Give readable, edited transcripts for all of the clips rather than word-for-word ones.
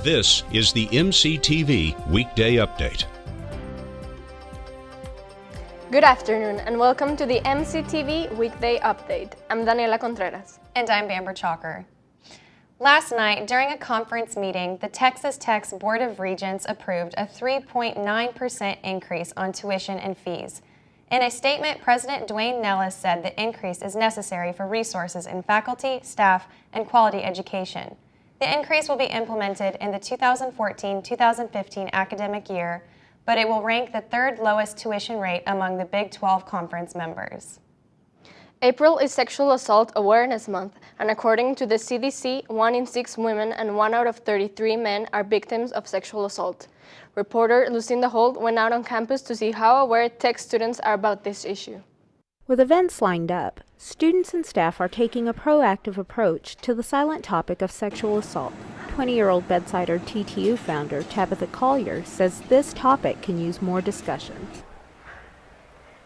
This is the MCTV Weekday Update. Good afternoon and welcome to the MCTV Weekday Update. I'm Daniela Contreras. And I'm Bamber Chalker. Last night, during a conference meeting, the Texas Tech's Board of Regents approved a 3.9% increase on tuition and fees. In a statement, President Dwayne Nellis said the increase is necessary for resources in faculty, staff, and quality education. The increase will be implemented in the 2014-2015 academic year, but it will rank the third lowest tuition rate among the Big 12 conference members. April is Sexual Assault Awareness Month, and according to the CDC, 1 in 6 women and 1 out of 33 men are victims of sexual assault. Reporter Lucinda Holt went out on campus to see how aware Tech students are about this issue. With events lined up, students and staff are taking a proactive approach to the silent topic of sexual assault. 20-year-old Bedsider TTU founder Tabitha Collier says this topic can use more discussion.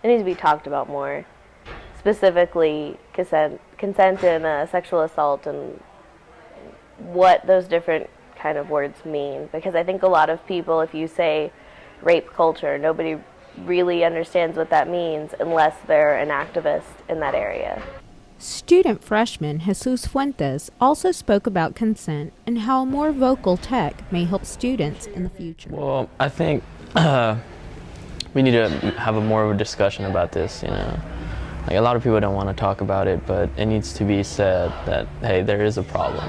It needs to be talked about more, specifically consent and sexual assault and what those different kind of words mean. Because I think a lot of people, if you say rape culture, nobody really understands what that means unless they're an activist in that area. Student freshman Jesus Fuentes also spoke about consent and how a more vocal Tech may help students in the future. Well, I think we need to have more of a discussion about this, Like, a lot of people don't want to talk about it, but it needs to be said that, hey, there is a problem.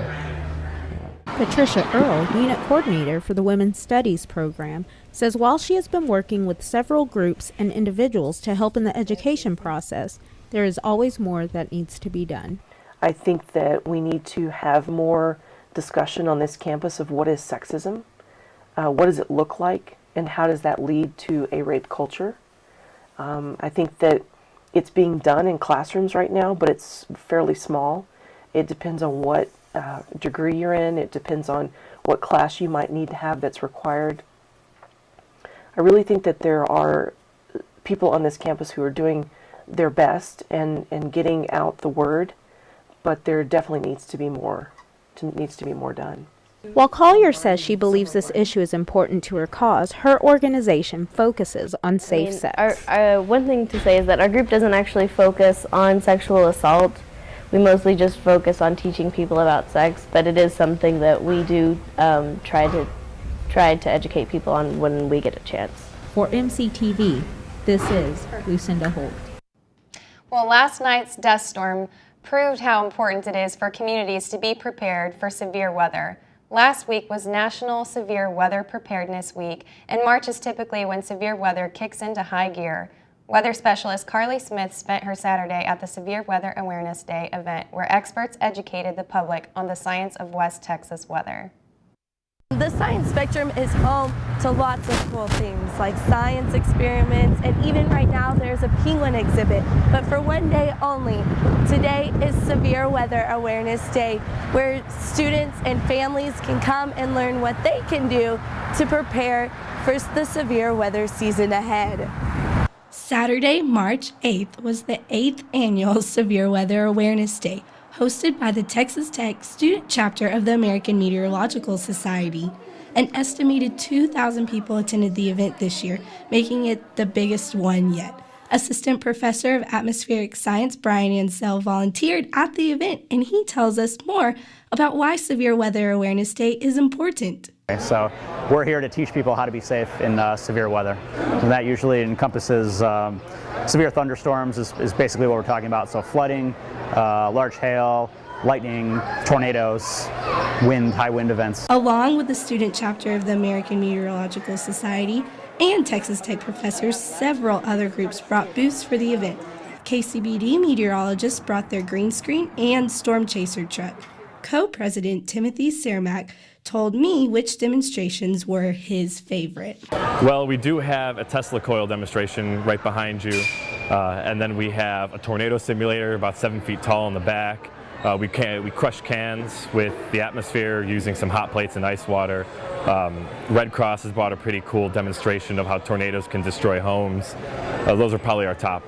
Patricia Earle, unit coordinator for the Women's Studies program, says while she has been working with several groups and individuals to help in the education process, there is always more that needs to be done. I think that we need to have more discussion on this campus of what is sexism, what does it look like, and how does that lead to a rape culture. I think that it's being done in classrooms right now, but it's fairly small. It depends on what degree you're in. It depends on what class you might need to have that's required. I really think that there are people on this campus who are doing their best and getting out the word, but there definitely needs to be more done. While Collier says she believes this issue is important to her cause, her organization focuses on safe sex. One thing to say is that our group doesn't actually focus on sexual assault. We mostly just focus on teaching people about sex, but it is something that we do try to educate people on when we get a chance. For MCTV, this is Lucinda Holt. Well, last night's dust storm proved how important it is for communities to be prepared for severe weather. Last week was National Severe Weather Preparedness Week, and March is typically when severe weather kicks into high gear. Weather specialist Carly Smith spent her Saturday at the Severe Weather Awareness Day event, where experts educated the public on the science of West Texas weather. The science spectrum is home to lots of cool things like science experiments, and even right now there's a penguin exhibit, but for one day only. Today is Severe Weather Awareness Day, where students and families can come and learn what they can do to prepare for the severe weather season ahead. Saturday, March 8th was the 8th annual Severe Weather Awareness Day, hosted by the Texas Tech student chapter of the American Meteorological Society. An estimated 2,000 people attended the event this year, making it the biggest one yet. Assistant Professor of Atmospheric Science Brian Ansell volunteered at the event, and he tells us more about why Severe Weather Awareness Day is important. So we're here to teach people how to be safe in severe weather. And that usually encompasses severe thunderstorms is basically what we're talking about. So flooding, large hail, lightning, tornadoes, high wind events. Along with the student chapter of the American Meteorological Society and Texas Tech professors, several other groups brought booths for the event. KCBD meteorologists brought their green screen and storm chaser truck. Co-president Timothy Cermak told me which demonstrations were his favorite. Well, we do have a Tesla coil demonstration right behind you, and then we have a tornado simulator about 7 feet tall in the back. We crush cans with the atmosphere using some hot plates and ice water. Red Cross has brought a pretty cool demonstration of how tornadoes can destroy homes. Those are probably our top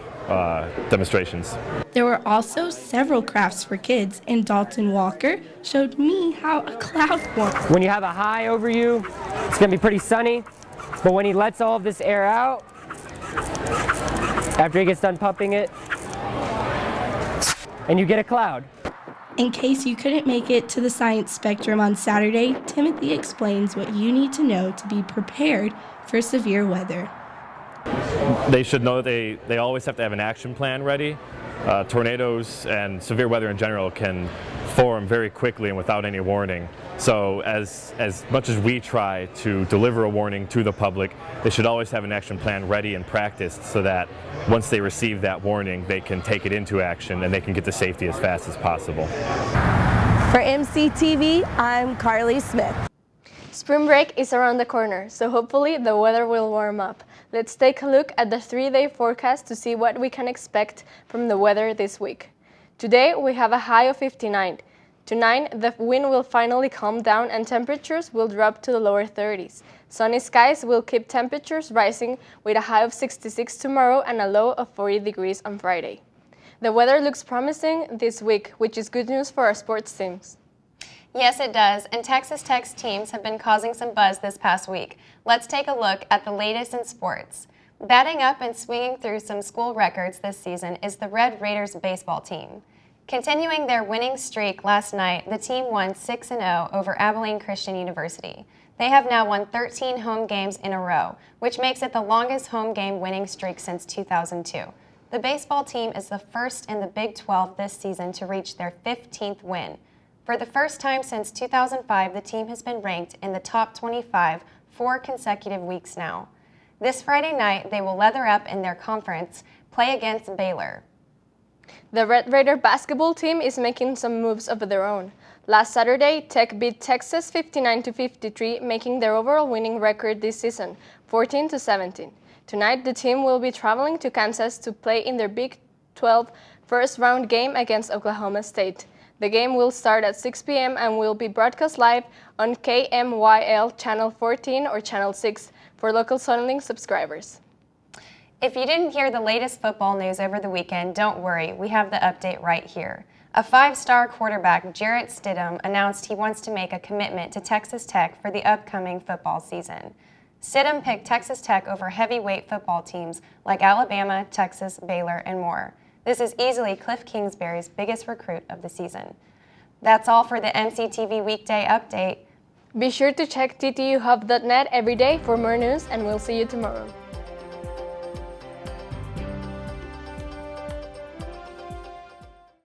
demonstrations. There were also several crafts for kids, and Dalton Walker showed me how a cloud forms. When you have a high over you, it's going to be pretty sunny, but when he lets all of this air out, after he gets done pumping it, and you get a cloud. In case you couldn't make it to the Science Spectrum on Saturday, Timothy explains what you need to know to be prepared for severe weather. They should know that they always have to have an action plan ready. Tornadoes and severe weather in general can form very quickly and without any warning. So as much as we try to deliver a warning to the public, they should always have an action plan ready and practiced so that once they receive that warning, they can take it into action and they can get to safety as fast as possible. For MCTV, I'm Carly Smith. Spring break is around the corner, so hopefully the weather will warm up. Let's take a look at the 3-day forecast to see what we can expect from the weather this week. Today we have a high of 59. Tonight the wind will finally calm down and temperatures will drop to the lower 30s. Sunny skies will keep temperatures rising with a high of 66 tomorrow and a low of 40 degrees on Friday. The weather looks promising this week, which is good news for our sports teams. Yes, it does, and Texas Tech's teams have been causing some buzz this past week. Let's take a look at the latest in sports. Batting up and swinging through some school records this season is the Red Raiders baseball team. Continuing their winning streak last night, the team won 6-0 over Abilene Christian University. They have now won 13 home games in a row, which makes it the longest home game winning streak since 2002. The baseball team is the first in the Big 12 this season to reach their 15th win. For the first time since 2005, the team has been ranked in the top 25 4 consecutive weeks now. This Friday night, they will leather up in their conference, play against Baylor. The Red Raider basketball team is making some moves of their own. Last Saturday, Tech beat Texas 59-53, making their overall winning record this season, 14-17. Tonight, the team will be traveling to Kansas to play in their Big 12 first-round game against Oklahoma State. The game will start at 6 p.m. and will be broadcast live on KMYL Channel 14 or Channel 6 for local Sunlink subscribers. If you didn't hear the latest football news over the weekend, don't worry, we have the update right here. A 5-star quarterback, Jarrett Stidham, announced he wants to make a commitment to Texas Tech for the upcoming football season. Stidham picked Texas Tech over heavyweight football teams like Alabama, Texas, Baylor, and more. This is easily Cliff Kingsbury's biggest recruit of the season. That's all for the MCTV Weekday Update. Be sure to check ttuhub.net every day for more news, and we'll see you tomorrow.